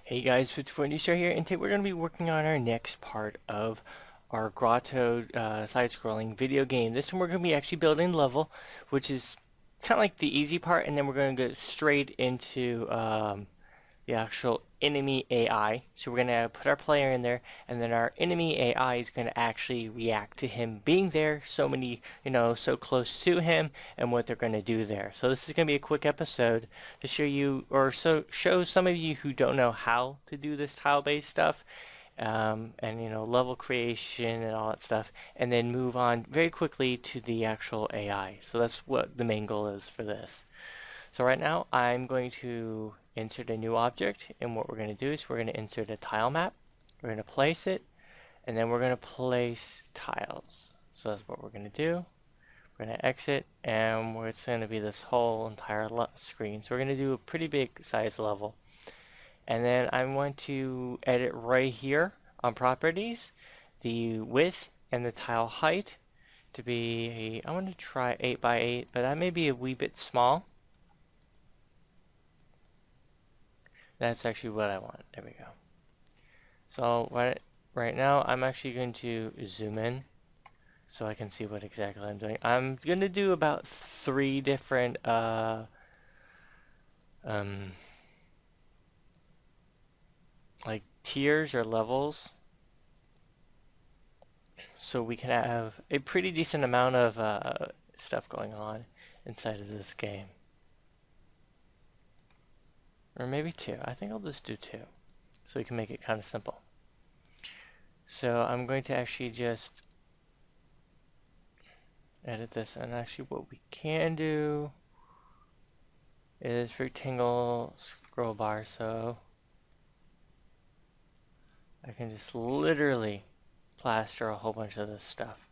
Hey guys, 54 New Star here, and today we're going to be working on our next part of our Grotto side-scrolling video game. This time we're going to be actually building a level, which is kind of like the easy part, and then we're going to go straight into the actual enemy AI. So we're going to put our player in there, and then our enemy AI is going to actually react to him being there, so close to him, and what they're going to do there. So this is going to be a quick episode to show you, show some of you who don't know how to do this tile-based stuff, and level creation and all that stuff, and then move on very quickly to the actual AI. So that's what the main goal is for this. So right now I'm going to insert a new object, and what we're going to do is we're going to insert a tile map. We're going to place it, and then we're going to place tiles. So that's what we're going to do. We're going to exit, and it's going to be this whole entire screen. So we're going to do a pretty big size level. And then I want to edit right here on properties, the width and the tile height to be, I want to try 8 by 8, but that may be a wee bit small. That's actually what I want. There we go. So right now I'm actually going to zoom in so I can see what exactly I'm doing. I'm going to do about 3 different like tiers or levels, so we can have a pretty decent amount of stuff going on inside of this game. Or maybe 2. I think I'll just do 2 so we can make it kind of simple. So I'm going to actually just edit this, and actually what we can do is rectangle scroll bar, so I can just literally plaster a whole bunch of this stuff.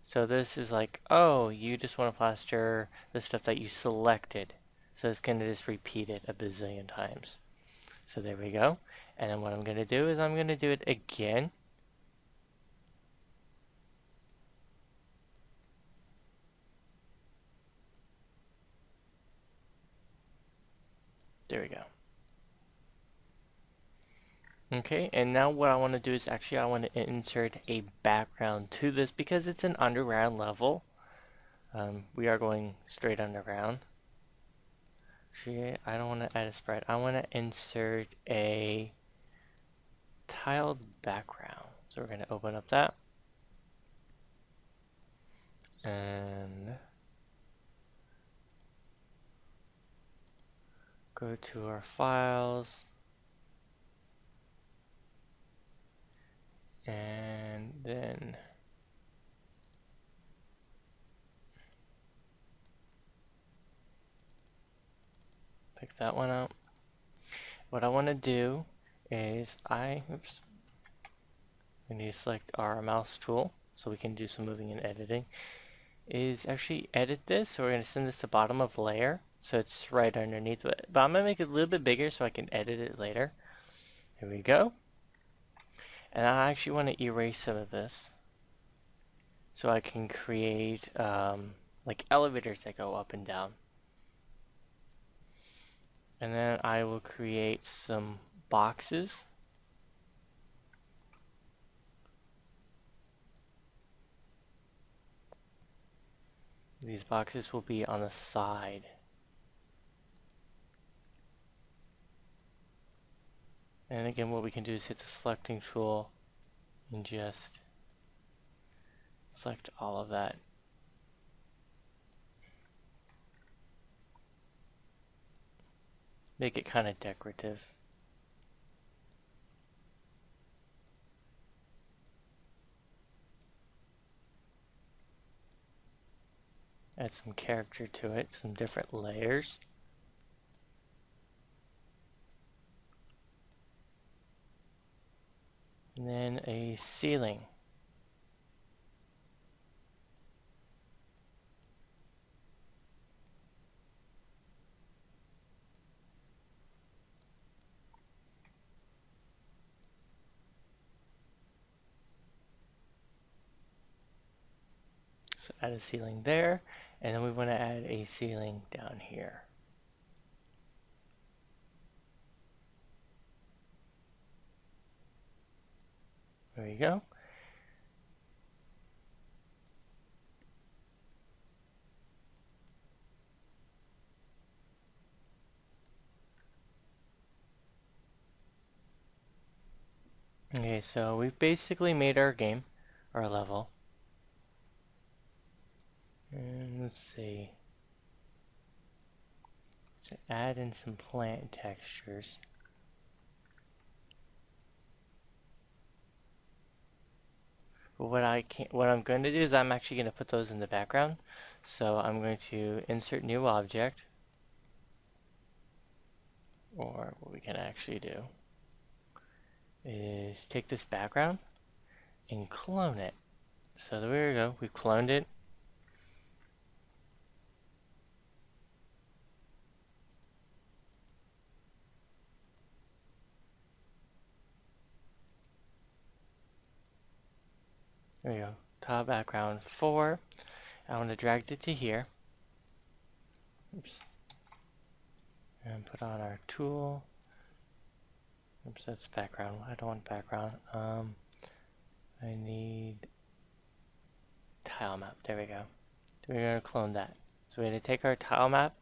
So this is like, oh, you just want to plaster the stuff that you selected. So it's going to just repeat it a bazillion times. So there we go. And then what I'm going to do is I'm going to do it again. There we go. Okay, and now what I want to do is actually I want to insert a background to this because it's an underground level. We are going straight underground. Actually, I don't want to add a sprite. I want to insert a tiled background. So we're going to open up that. And go to our files. And then pick that one out. What I want to do is I need to select our mouse tool so we can do some moving and editing. Is actually edit this. So we're going to send this to bottom of layer so it's right underneath it. But I'm going to make it a little bit bigger so I can edit it later. Here we go. And I actually want to erase some of this so I can create like elevators that go up and down. And then I will create some boxes. These boxes will be on the side. And again, what we can do is hit the selecting tool and just select all of that. Make it kind of decorative. Add some character to it, some different layers. And then a ceiling. So add a ceiling there, and then we want to add a ceiling down here. There we go. Okay, so we've basically made our game, our level. And let's see. Let's add in some plant textures. But what I'm going to do is I'm actually going to put those in the background. So I'm going to insert new object. Or what we can actually do is take this background and clone it. So there we go, we've cloned it. There we go, top background 4. I want to drag it to here. Oops. And put on our tool. Oops, that's background. I don't want background. I need tile map. There we go. So we're going to clone that. So we're going to take our tile map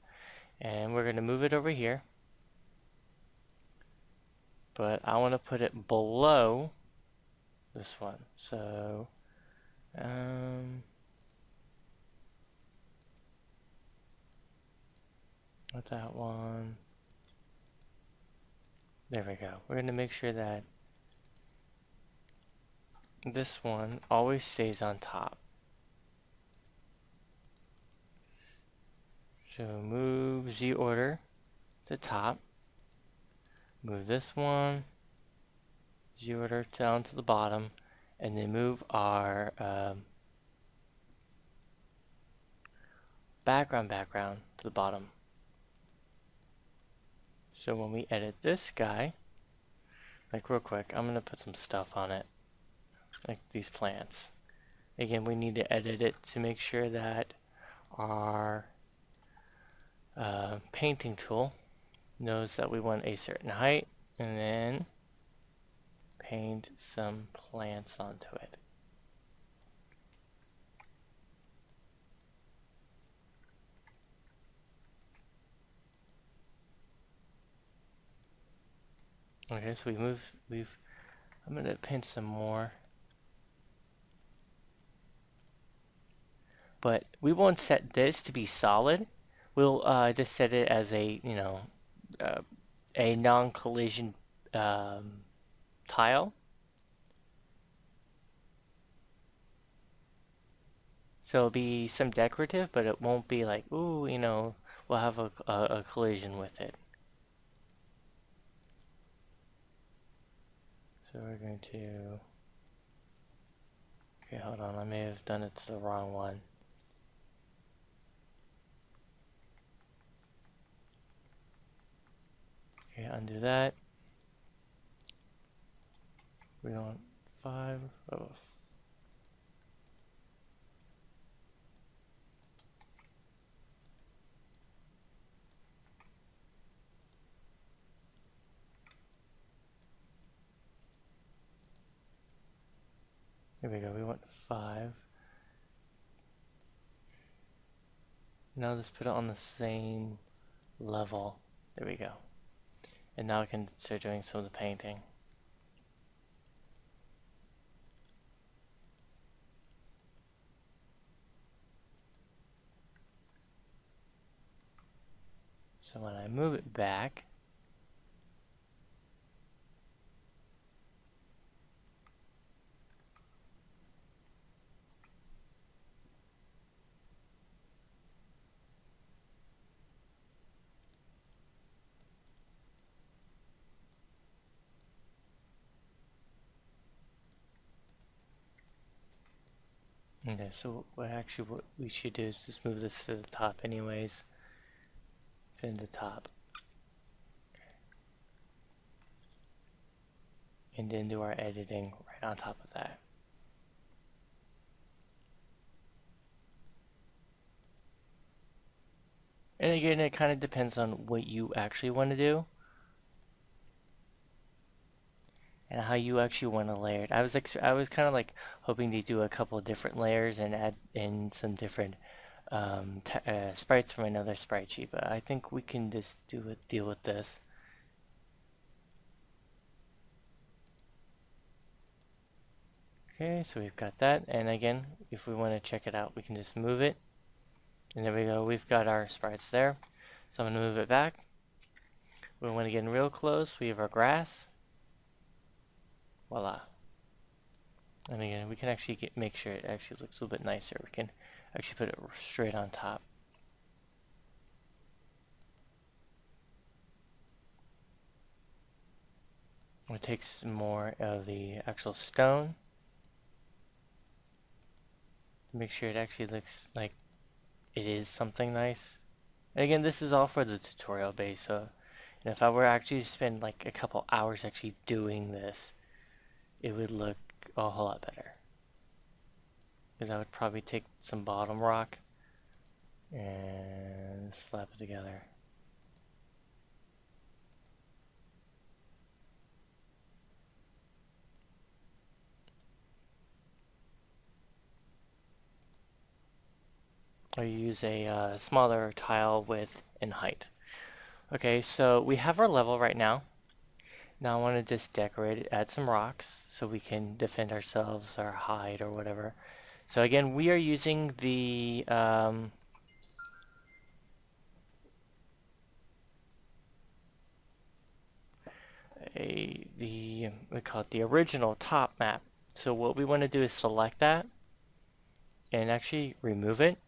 and we're going to move it over here. But I want to put it below this one. So, with that one. There we go. We're going to make sure that this one always stays on top. So move Z order to top. Move this one, Z order down to the bottom, and then move our background to the bottom. So when we edit this guy, like real quick, I'm going to put some stuff on it, like these plants. Again, we need to edit it to make sure that our painting tool knows that we want a certain height, and then paint some plants onto it. Okay, so I'm gonna paint some more. But we won't set this to be solid. We'll just set it as a, a non-collision tile. So it'll be some decorative, but it won't be like, ooh, we'll have a collision with it. So we're going to, okay, hold on, I may have done it to the wrong one. Okay, undo that. We want 5. Oh. Here we go, we want 5. Now let's put it on the same level. There we go. And now I can start doing some of the painting. So when I move it back, okay, so what we should do is just move this to the top anyways. It's in the top. And then do our editing right on top of that. And again, it kind of depends on what you actually want to do. and how you actually want to layer it. I was kind of like hoping to do a couple of different layers and add in some different sprites from another sprite sheet, but I think we can just deal with this. Okay, so we've got that, and again, if we want to check it out, we can just move it, and there we go. We've got our sprites there. So I'm going to move it back. We want to get in real close. We have our grass. Voila. And again, we can actually make sure it actually looks a little bit nicer. We can actually put it straight on top. We'll take some more of the actual stone to make sure it actually looks like it is something nice. And again, this is all for the tutorial base, so if I were actually to spend like a couple hours actually doing this, it would look a whole lot better. Because I would probably take some bottom rock and slap it together. Or use a smaller tile width and height. Okay, so we have our level right now. Now I want to just decorate it, add some rocks so we can defend ourselves or hide or whatever. So again, we are using the we call it the original top map. So what we want to do is select that and actually remove it.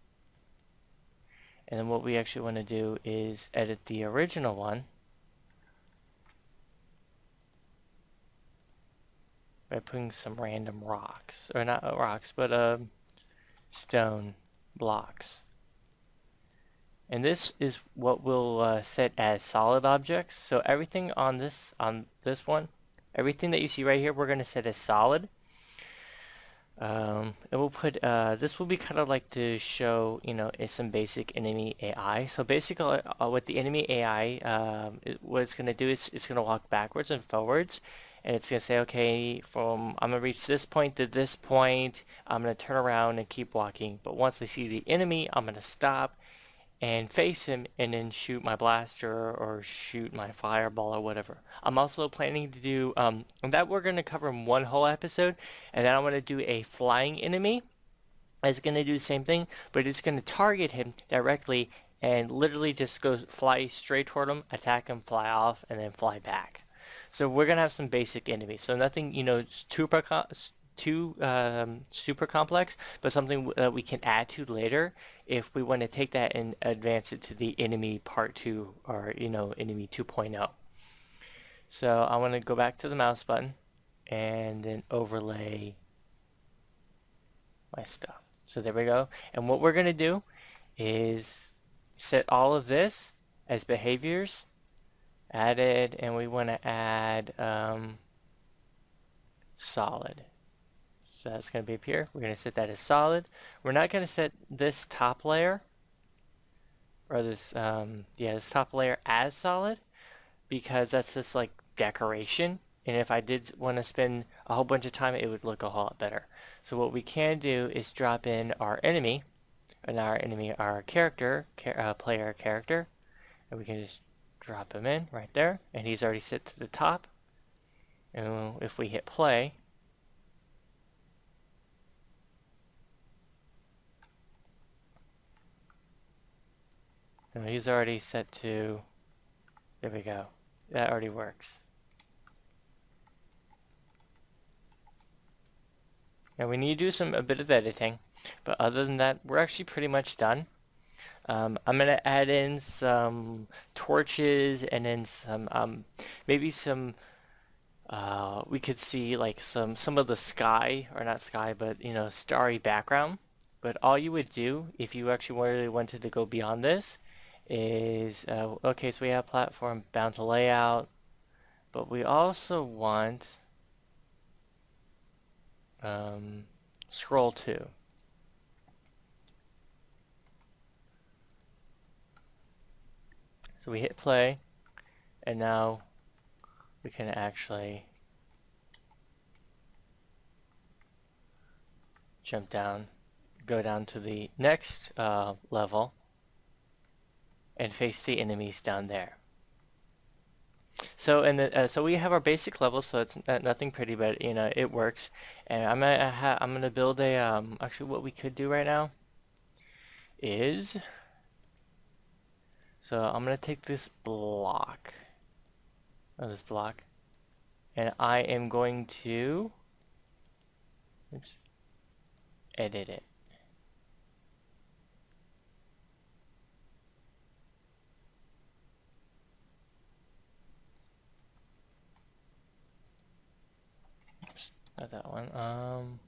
And then what we actually want to do is edit the original one by putting some random rocks, or not rocks, but stone blocks. And this is what we'll set as solid objects. So everything on this one, everything that you see right here, we're going to set as solid. And we'll put, this will be kind of like to show, some basic enemy AI. So basically, what the enemy AI, what it's going to do is it's going to walk backwards and forwards. And it's going to say, okay, I'm going to reach this point to this point. I'm going to turn around and keep walking. But once I see the enemy, I'm going to stop and face him and then shoot my blaster or shoot my fireball or whatever. I'm also planning to do, that we're going to cover in one whole episode, and then I'm going to do a flying enemy. It's going to do the same thing, but it's going to target him directly and literally just go fly straight toward him, attack him, fly off, and then fly back. So we're going to have some basic enemies. So nothing, super complex, but something that we can add to later if we want to take that and advance it to the enemy part 2 or enemy 2.0. So I want to go back to the mouse button and then overlay my stuff. So there we go. And what we're going to do is set all of this as behaviors added, and we want to add solid. So that's going to be up here. We're going to set that as solid. We're not going to set this top layer, or this, this top layer as solid, because that's just like decoration. And if I did want to spend a whole bunch of time, it would look a whole lot better. So what we can do is drop in our enemy, and our character, player character, and we can just drop him in right there, and he's already set to the top. And if we hit play, and he's already set to, there we go. That already works. Now we need to do a bit of editing, but other than that, we're actually pretty much done. I'm going to add in some torches and then some, maybe some, we could see like some of the sky, or not sky, but starry background. But all you would do if you actually really wanted to go beyond this is, okay, so we have platform bound to layout, but we also want scroll to. So we hit play, and now we can actually jump down, go down to the next level, and face the enemies down there. So so we have our basic level, so it's nothing pretty, but you know it works. And I'm gonna build a actually what we could do right now is so I'm gonna take this block, and I am going to oops, edit it. Oops, not that one.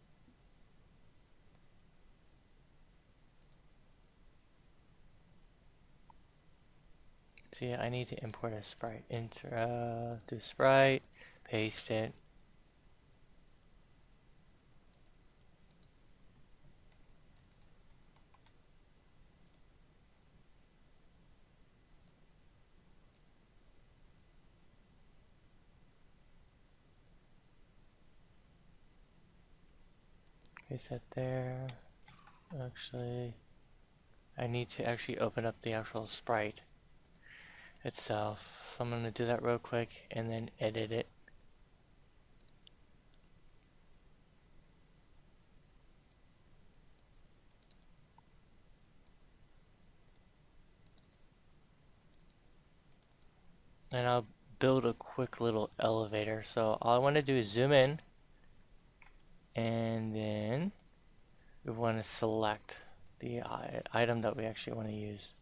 See, I need to import a sprite. Do sprite, paste it. Paste that there. Actually, I need to actually open up the actual sprite itself. So I'm going to do that real quick and then edit it. And I'll build a quick little elevator. So all I want to do is zoom in, and then we want to select the item that we actually want to use.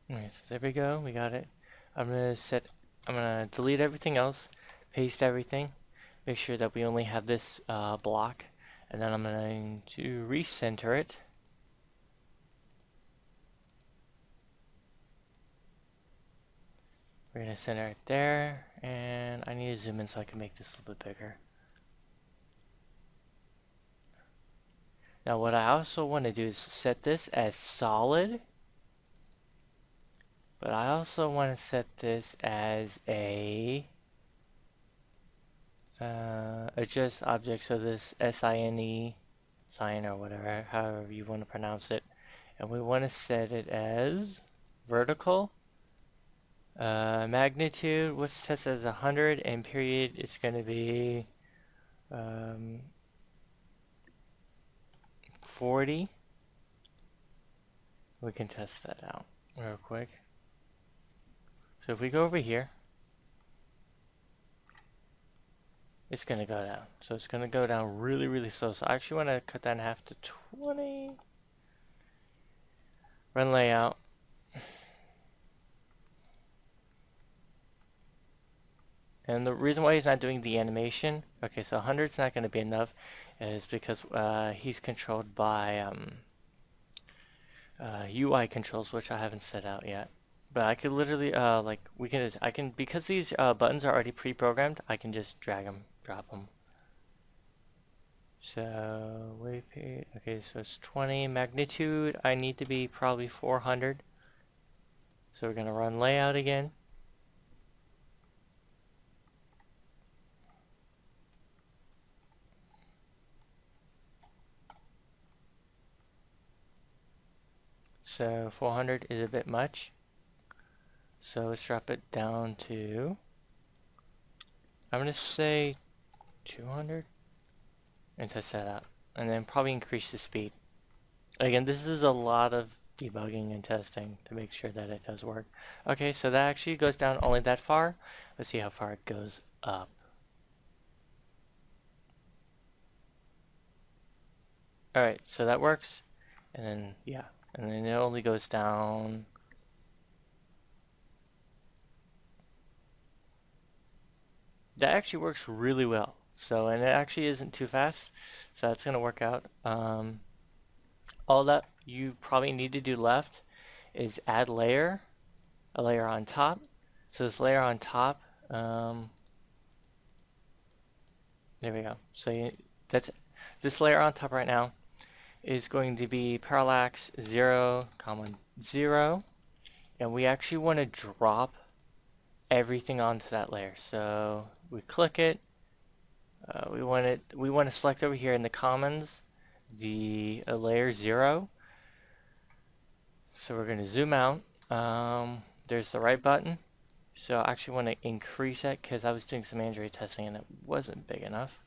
Okay, so there we go, we got it. I'm gonna delete everything else, paste everything, make sure that we only have this block, and then I'm going to recenter it. We're gonna center it there, and I need to zoom in so I can make this a little bit bigger. Now what I also want to do is set this as solid, but I also want to set this as a adjust object, so this SINE, sign or whatever, however you want to pronounce it, and we want to set it as vertical. Magnitude, what's set as 100, and period is going to be 40. We can test that out real quick. So if we go over here, it's going to go down. So it's going to go down really, really slow. So I actually want to cut that in half to 20. Run layout. And the reason why he's not doing the animation, okay, so 100 is not going to be enough, is because he's controlled by UI controls, which I haven't set out yet. But I could literally, because these buttons are already pre-programmed, I can just drag them, drop them. So, wait period, okay, so it's 20. Magnitude, I need to be probably 400. So we're going to run layout again. So 400 is a bit much. So let's drop it down to, I'm going to say 200 and test that out. And then probably increase the speed. Again, this is a lot of debugging and testing to make sure that it does work. Okay, so that actually goes down only that far. Let's see how far it goes up. Alright, so that works. And then, yeah. And then it only goes down. That actually works really well. So, and it actually isn't too fast. So that's going to work out. All that you probably need to do left is add layer, a layer on top. So this layer on top, there we go. So that's this layer on top right now is going to be parallax 0, 0, and we actually want to drop everything onto that layer. So we click it. We want to select over here in the commons the layer 0. So we're going to zoom out. There's the right button. So I actually want to increase it because I was doing some Android testing and it wasn't big enough.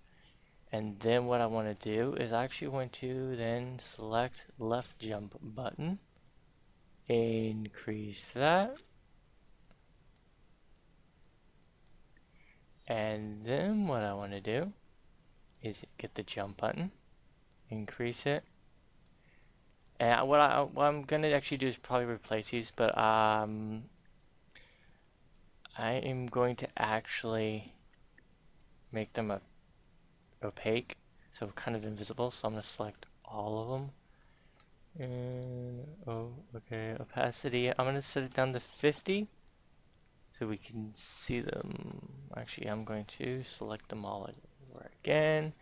And then what I want to do is I actually want to then select left jump button, increase that, and then what I want to do is get the jump button, increase it, and what I'm going to actually do is probably replace these, but I am going to actually make them opaque, so kind of invisible. So I'm going to select all of them. And okay, opacity. I'm going to set it down to 50 so we can see them. Actually, I'm going to select them all over again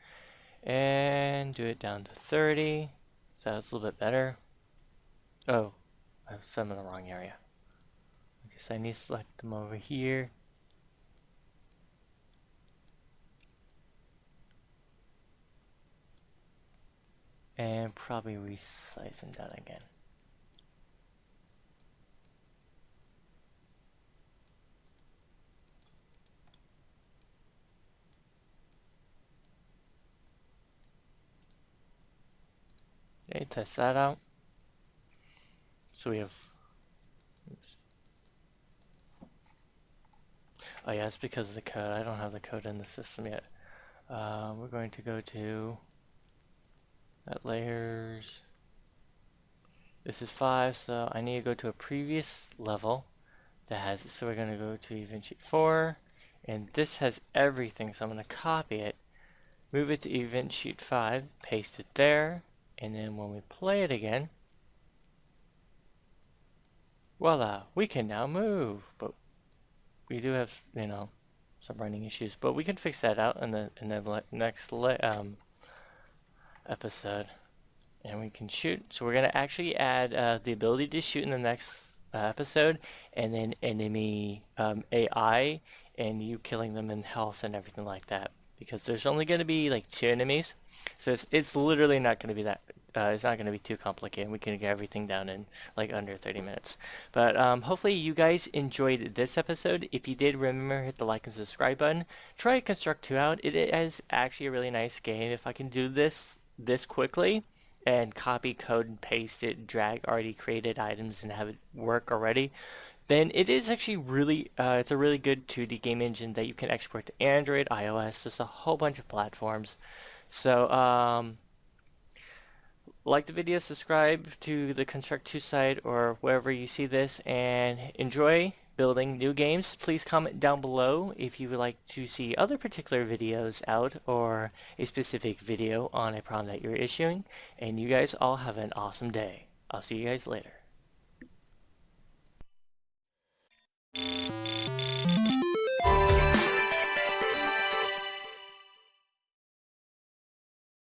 and do it down to 30. So that's a little bit better. Oh, I've set them in the wrong area. I guess I need to select them over here. And probably resize them down again. Okay, test that out. So we have, oops. Oh yeah, it's because of the code. I don't have the code in the system yet. We're going to go to at layers. This is 5, so I need to go to a previous level that has it. So we're going to go to event sheet 4, and this has everything. So I'm going to copy it, move it to event sheet 5, paste it there, and then when we play it again, voila, we can now move. But we do have, you know, some running issues, but we can fix that out in the next episode. And we can shoot. So we're going to actually add the ability to shoot in the next episode, and then enemy AI and you killing them in health and everything like that. Because there's only going to be like 2 enemies, so it's literally not going to be that. It's not going to be too complicated. We can get everything down in like under 30 minutes. But hopefully you guys enjoyed this episode. If you did, remember hit the like and subscribe button. Try Construct 2 out. It is actually a really nice game. If I can do this quickly and copy code and paste it, drag already created items and have it work already, then it is actually really, it's a really good 2D game engine that you can export to Android, iOS, just a whole bunch of platforms. So, like the video, subscribe to the Construct 2 site or wherever you see this, and enjoy building new games. Please comment down below if you would like to see other particular videos out or a specific video on a problem that you're issuing. And you guys all have an awesome day. I'll see you guys later.